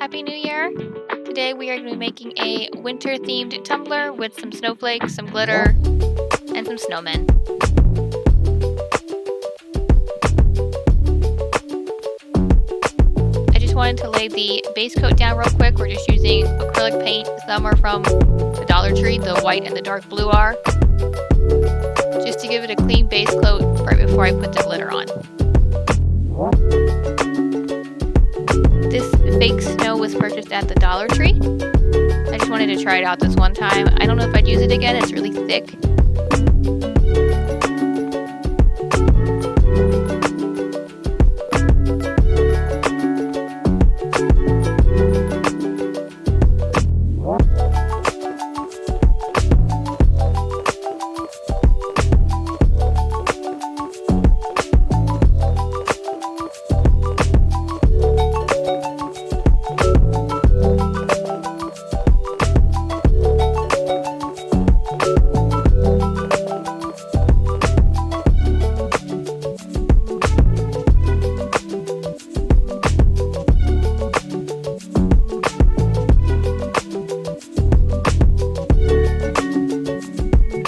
Happy New Year! Today we are going to be making a winter themed tumbler with some snowflakes, some glitter, and some snowmen. I just wanted to lay the base coat down real quick. We're just using acrylic paint. Some are from the Dollar Tree, the white and the dark blue are. Just to give it a clean base coat right before I put the glitter on. This fake snow was purchased at the Dollar Tree. I just wanted to try it out this one time. I don't know if I'd use it again. It's really thick.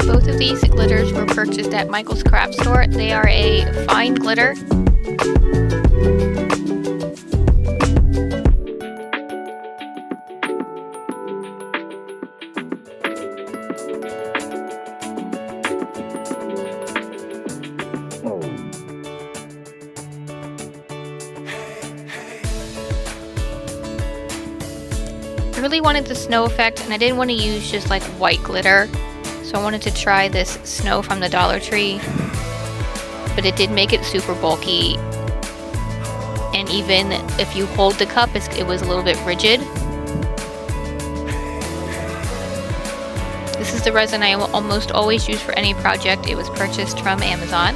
Both of these glitters were purchased at Michael's craft store. They are a fine glitter. I really wanted the snow effect, and I didn't want to use just like white glitter. So I wanted to try this snow from the Dollar Tree, but it did make it super bulky, and even if you hold the cup, it was a little bit rigid. This is the resin I almost always use for any project. It was purchased from Amazon.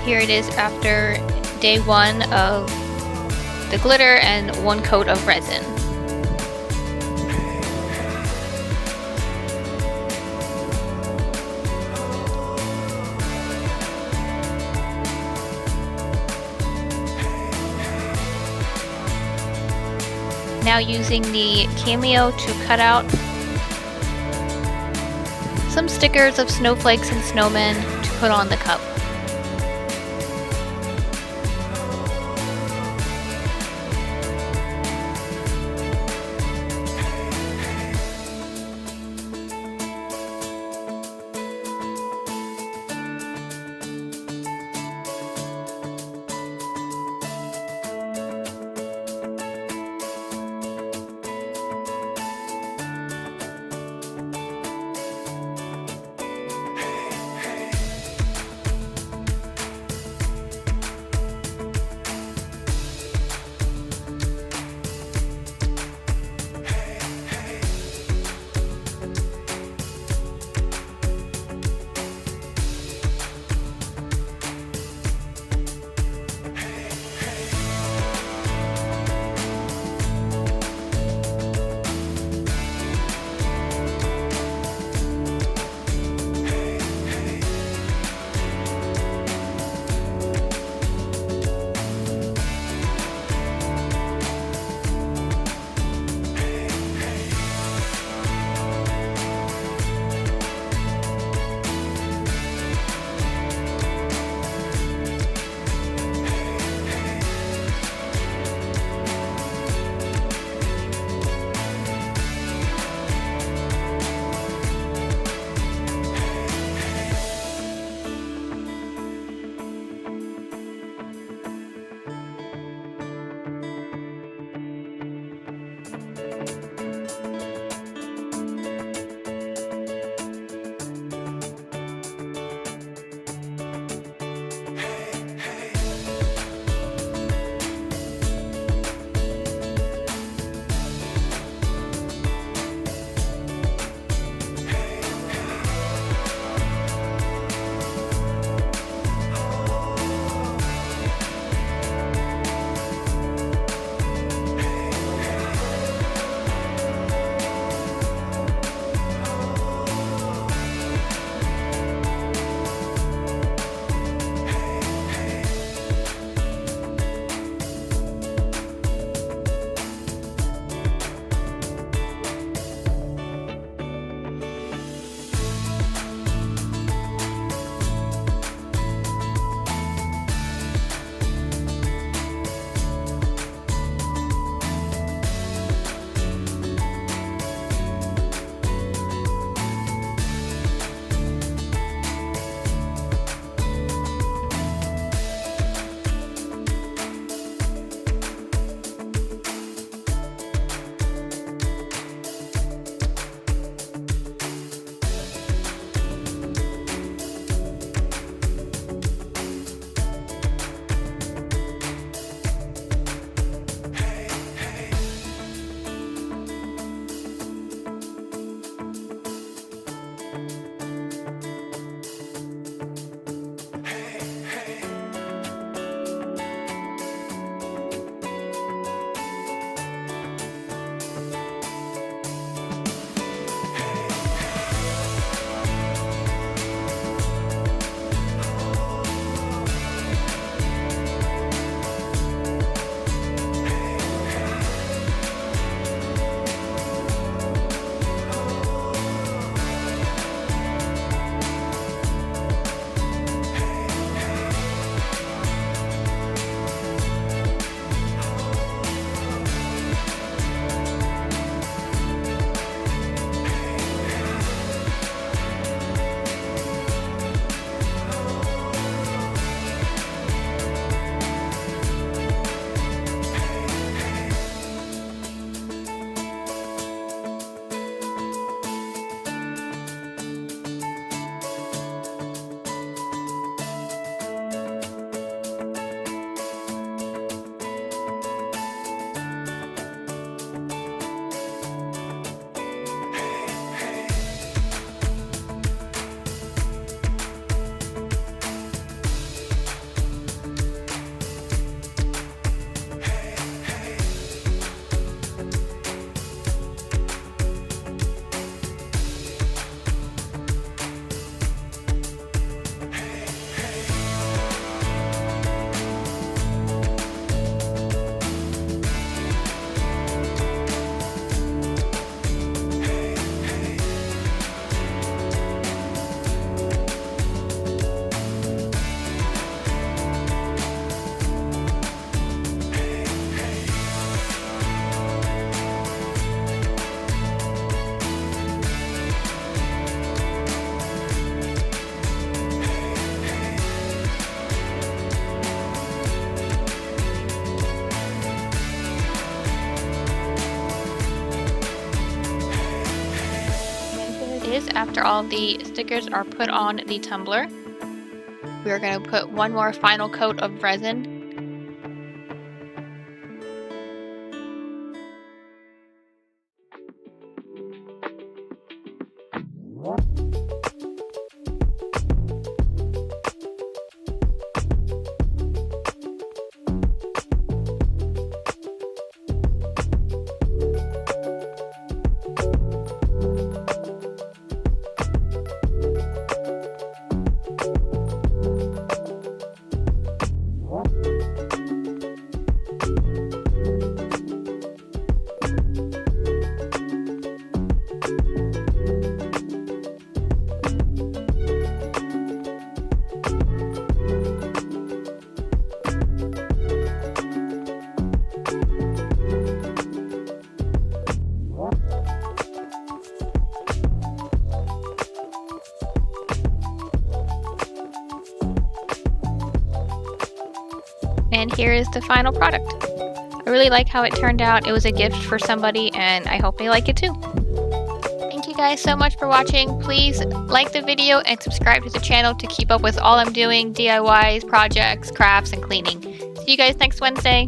Here it is after day one of the glitter and one coat of resin. Now using the Cameo to cut out some stickers of snowflakes and snowmen to put on the cup. after all the stickers are put on the tumbler. We're going to put one more final coat of resin. And here is the final product. I really like how it turned out. It was a gift for somebody, and I hope they like it too. Thank you guys so much for watching. Please like the video and subscribe to the channel to keep up with all I'm doing, DIYs, projects, crafts, and cleaning. See you guys next Wednesday.